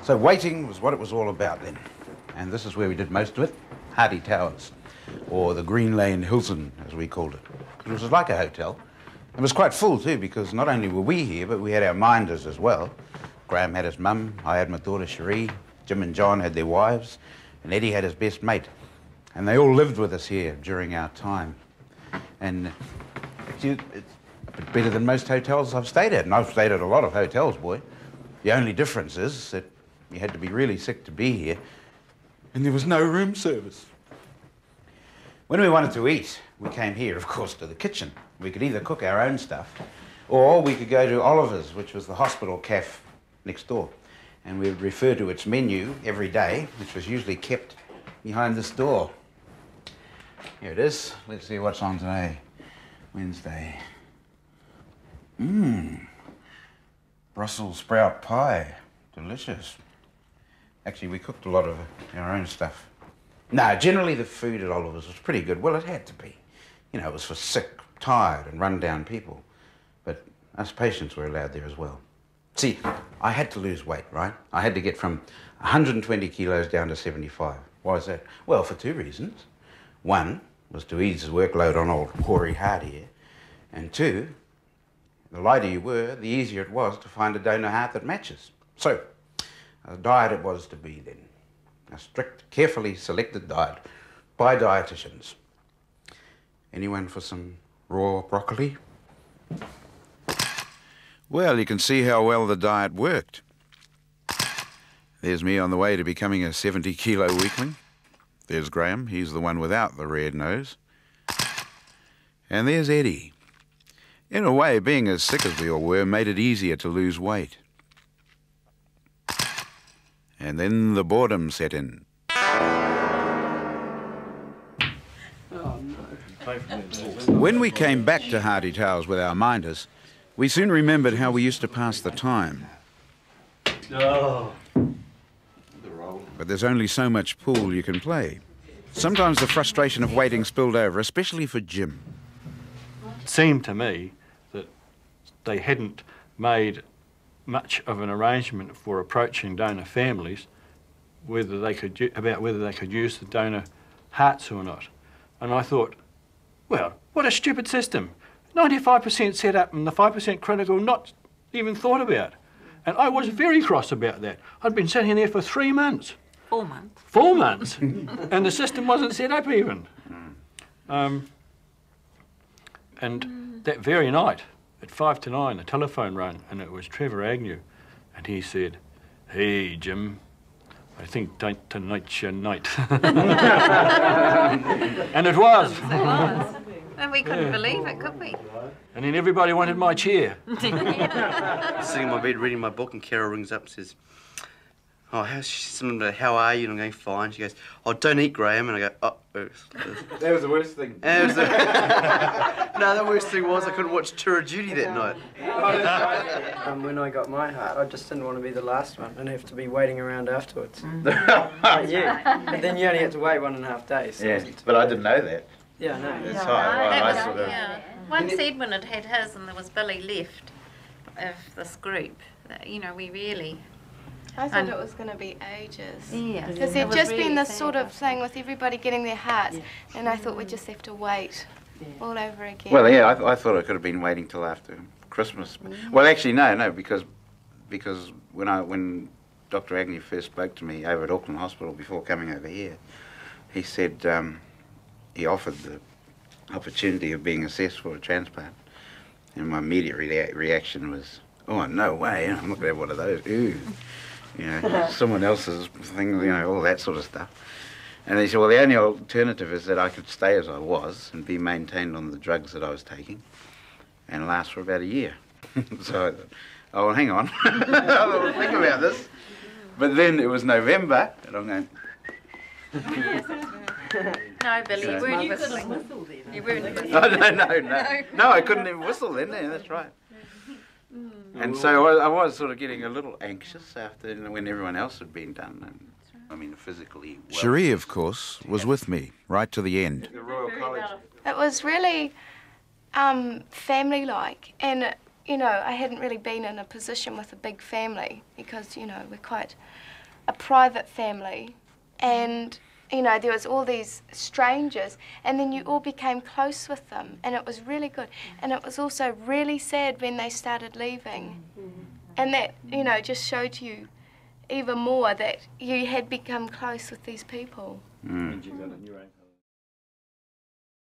So waiting was what it was all about then. And this is where we did most of it, Hardy Towers, or the Greenlane Hilton, as we called it. It was like a hotel. It was quite full too, because not only were we here, but we had our minders as well. Graham had his mum, I had my daughter Cherie, Jim and John had their wives, and Eddie had his best mate. And they all lived with us here during our time. And it's a bit better than most hotels I've stayed at, and I've stayed at a lot of hotels, boy. The only difference is that you had to be really sick to be here, and there was no room service. When we wanted to eat, we came here, of course, to the kitchen. We could either cook our own stuff, or we could go to Oliver's, which was the hospital cafe next door. And we would refer to its menu every day, which was usually kept behind this door. Here it is. Let's see what's on today. Wednesday. Brussels sprout pie. Delicious. Actually, we cooked a lot of our own stuff. No, generally the food at Oliver's was pretty good. Well, it had to be. You know, it was for sick, tired and run-down people. But us patients were allowed there as well. See, I had to lose weight, right? I had to get from 120 kilos down to 75. Why is that? Well, for two reasons. One was to ease the workload on old hoary heart here. And two, the lighter you were, the easier it was to find a donor heart that matches. So, a diet it was to be then. A strict, carefully selected diet by dietitians. Anyone for some raw broccoli? Well, you can see how well the diet worked. There's me on the way to becoming a 70-kilo weakling. There's Graham, he's the one without the red nose. And there's Eddie. In a way, being as sick as we all were made it easier to lose weight. And then the boredom set in. When we came back to Hardy Towers with our minders, we soon remembered how we used to pass the time. But there's only so much pool you can play. Sometimes the frustration of waiting spilled over, especially for Jim. It seemed to me that they hadn't made much of an arrangement for approaching donor families whether they could use the donor hearts or not. And I thought, well, what a stupid system. 95% set up and the 5% critical not even thought about. And I was very cross about that. I'd been sitting there for 3 months. 4 months. 4 months. And the system wasn't set up even. And that very night, at 5 to 9, the telephone rang, and it was Trevor Agnew. And he said, "Hey, Jim, I think tonight's your night." And it was. It was. And we couldn't believe it, could we? And then everybody wanted my chair. Sitting in my bed reading my book, and Carol rings up and says, "Oh, how are you?" And I'm going, "Fine." She goes, "Oh, don't eat, Graham." And I go, "Oh." That was the worst thing. No, the worst thing was I couldn't watch Tour of Duty that night. When I got my heart, I just didn't want to be the last one and have to be waiting around afterwards. Like you. But then you only had to wait 1.5 days. So yeah, but I didn't know that. Yeah, I know. That's right. Well, Once Edwin had had his and there was Billy left of this group, you know, we really... I thought it was going to be ages. Yeah. Because there'd just been this sort of thing with everybody getting their hearts, and I thought we'd just have to wait all over again. Well, yeah, I thought I could have been waiting till after Christmas. Well, actually, no, because when Dr. Agnew first spoke to me over at Auckland Hospital before coming over here, he said he offered the opportunity of being assessed for a transplant, and my immediate reaction was, "Oh, no way! I'm not going to have one of those." Ooh. You know, someone else's thing, you know, all that sort of stuff. And he said, well, the only alternative is that I could stay as I was and be maintained on the drugs that I was taking and last for about a year. So I thought, oh, well, hang on. I'll think about this. But then it was November, and I'm going... No, Billy, you weren't whistling. You weren't whistling. No, I couldn't even whistle then, that's right. And so I was sort of getting a little anxious after when everyone else had been done. And, I mean, physically. Well. Cherie, of course, was with me right to the end. It was really family-like, and you know, I hadn't really been in a position with a big family because, you know, we're quite a private family. And, you know, there was all these strangers, and then you all became close with them, and it was really good. And it was also really sad when they started leaving. And that, you know, just showed you even more that you had become close with these people. And you got a new